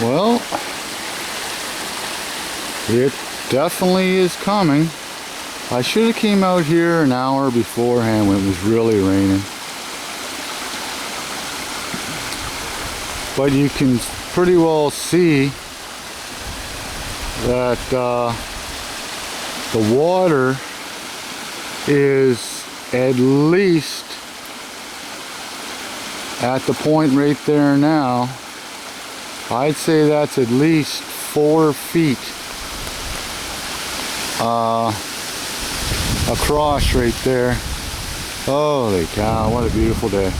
Well, it definitely is coming. I should have came out here an hour beforehand when it was really raining. But you can pretty well see that the water is at least at the point right there now. I'd say that's at least 4 feet across right there. Holy cow, what a beautiful day.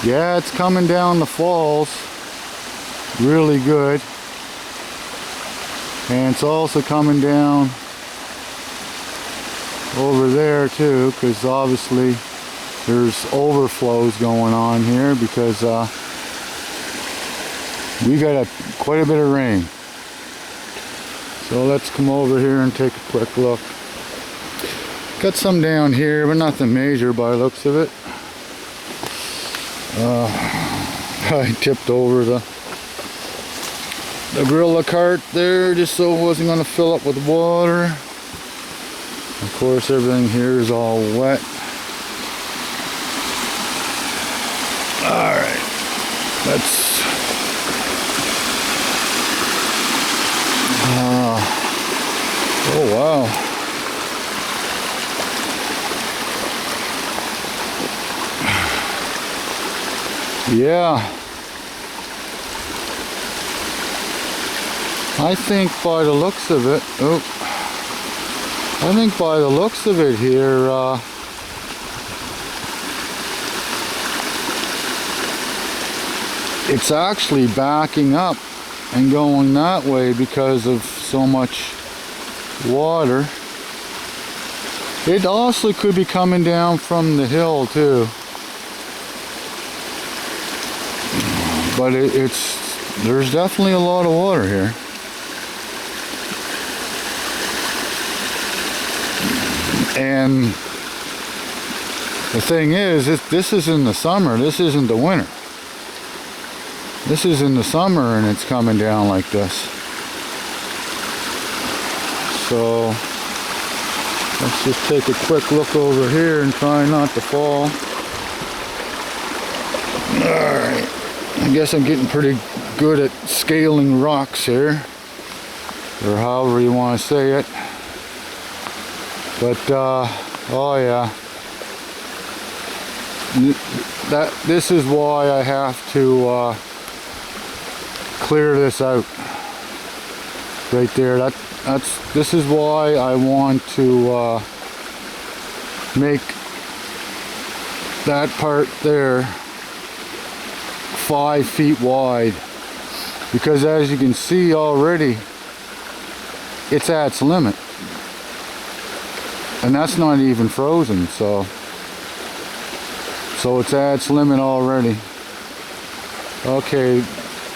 Yeah, it's coming down the falls really good, and it's also coming down over there too, because obviously there's overflows going on here because we got quite a bit of rain. So let's come over here and take a quick look. Got some down here, but nothing major by the looks of it. I tipped over the Gorilla cart there just so it wasn't going to fill up with water. Of course, everything here is all wet. Alright, let's oh wow. Yeah, I think by the looks of it, here, it's actually backing up and going that way because of so much water. It also could be coming down from the hill too. But there's definitely a lot of water here. And the thing is, this is in the summer, this isn't the winter. This is in the summer and it's coming down like this. So let's just take a quick look over here and try not to fall. Alright. I guess I'm getting pretty good at scaling rocks here, or however you want to say it. But oh yeah, this is why I have to clear this out right there. This is why I want to make that part there 5 feet wide, because as you can see already, it's at its limit, and that's not even frozen, so it's at its limit already. Okay,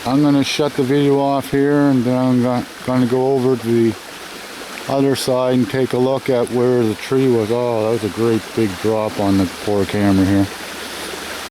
I'm gonna shut the video off here, and then I'm gonna go over to the other side and take a look at where the tree was. Oh, that was a great big drop on the poor camera here.